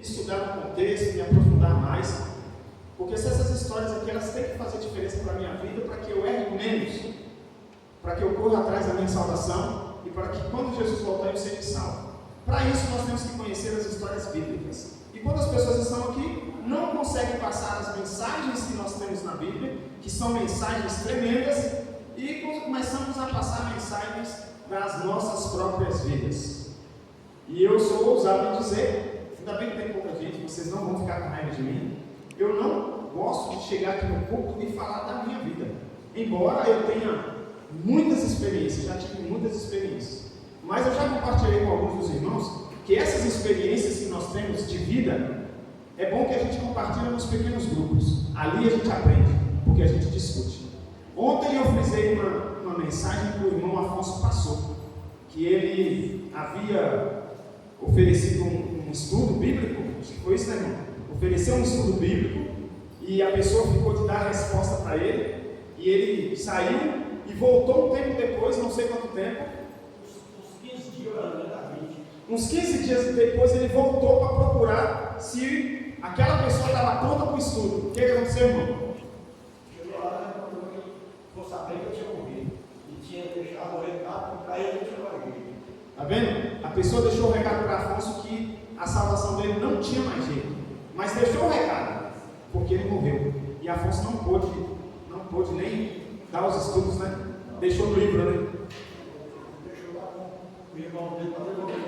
estudar o contexto, me aprofundar mais, porque se essas histórias aqui, elas têm que fazer diferença para a minha vida, para que eu erre menos, para que eu corra atrás da minha salvação, e para que quando Jesus voltar eu seja salvo. Para isso nós temos que conhecer as histórias bíblicas. E quando as pessoas estão aqui, não conseguem passar as mensagens que nós temos na Bíblia, que são mensagens tremendas, e começamos a passar mensagens das nossas próprias vidas. E eu sou ousado em dizer, ainda bem que tem pouca gente, vocês não vão ficar com raiva de mim, eu não gosto de chegar aqui no púlpito e falar da minha vida, embora eu tenha muitas experiências, já tive muitas experiências, mas eu já compartilhei com alguns dos irmãos que essas experiências que nós temos de vida, é bom que a gente compartilhe nos pequenos grupos. Ali a gente aprende, porque a gente discute. Ontem eu frisei uma mensagem que o irmão Afonso passou, que ele havia oferecido um estudo bíblico, acho que foi isso, né, irmão? Ofereceu um estudo bíblico, e a pessoa ficou de dar a resposta para ele, e ele saiu e voltou um tempo depois, não sei quanto tempo, uns 15 dias depois ele voltou para procurar se aquela pessoa estava pronta para o estudo. O que aconteceu, irmão? Chegou lá, vou saber que eu tinha morrido. E tinha deixado o recado para ele que tinha morrido. Está vendo? A pessoa deixou o recado para Afonso que a salvação dele não tinha mais jeito. Mas deixou o recado, porque ele morreu. E Afonso não pôde nem dar os estudos, né? Deixou no livro, né? Deixou lá com o irmão dele para devolver os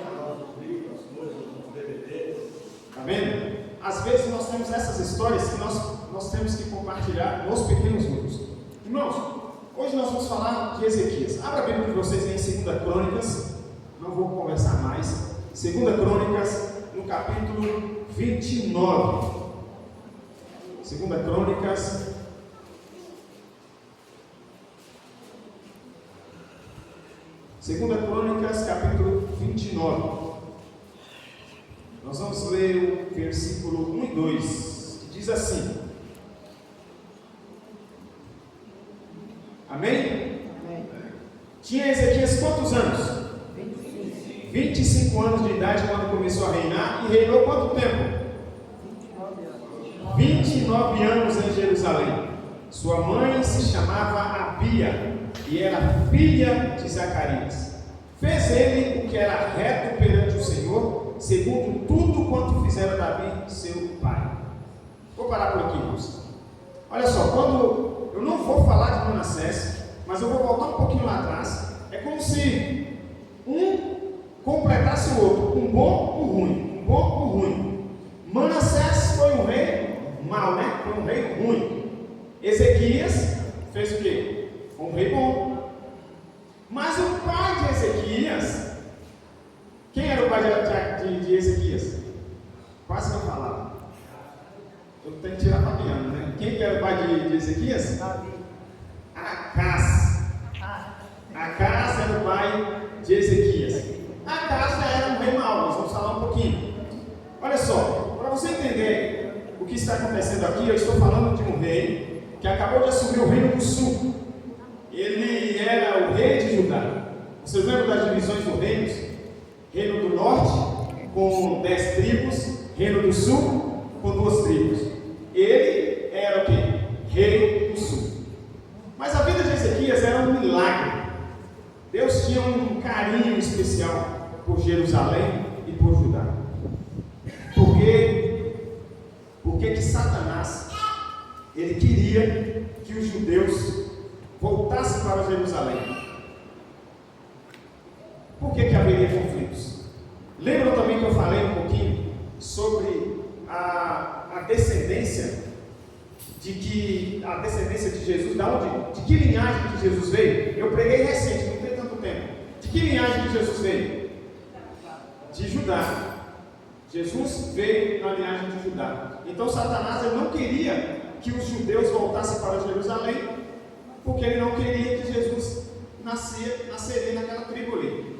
livros, as coisas, os DVDs. Está vendo? Às vezes nós temos essas histórias que nós temos que compartilhar nos pequenos grupos. Irmãos, hoje nós vamos falar de Ezequias. Abra a Bíblia de vocês em 2 Crônicas, não vou conversar mais. 2 Crônicas, no capítulo 29. 2 Crônicas, capítulo 29. Nós vamos ler o versículo 1 e 2, que diz assim. Amém? Amém. Tinha Ezequias quantos anos? 25 anos de idade quando começou a reinar, e reinou quanto tempo? 29 anos em Jerusalém. Sua mãe se chamava Abia e era filha de Zacarias. Fez ele o que era reto perante o Senhor, segundo tudo quanto fizera Davi, seu pai. Vou parar por aqui, irmãos. Olha só, quando eu não vou falar de Manassés, mas eu vou voltar um pouquinho lá atrás. É como se um completasse o outro, um bom, um ruim, um bom, um ruim. Manassés foi um rei mau, né? Foi um rei ruim. Ezequias fez o quê? Um rei bom. Mas o pai de Ezequias, quem era o pai de Ezequias? Quase que eu falava. Eu tenho que tirar para Fabiano, né? Quem que era o pai de Ezequias? Davi. Acás. Acás era o pai de Ezequias. Acás já era um rei mau, nós vamos falar um pouquinho. Olha só, para você entender o que está acontecendo aqui, eu estou falando de um rei que acabou de assumir o reino do sul. Ele era o rei de Judá. Vocês lembram das divisões do reino? Reino do norte, com 10 tribos. Reino do sul, com 2 tribos. Ele era o quê? Rei do sul. Mas a vida de Ezequias era um milagre. Deus tinha um carinho especial por Jerusalém e por Judá. Porque que Satanás, ele queria que os judeus voltasse para Jerusalém. Por que haveria conflitos? Lembram também que eu falei um pouquinho sobre a descendência de Jesus, de que linhagem que Jesus veio? Eu preguei recente, não tem tanto tempo. De que linhagem que Jesus veio? De Judá. Jesus veio na linhagem de Judá. Então Satanás ele não queria que os judeus voltassem para Jerusalém, porque ele não queria que Jesus nasceria naquela tribo ali.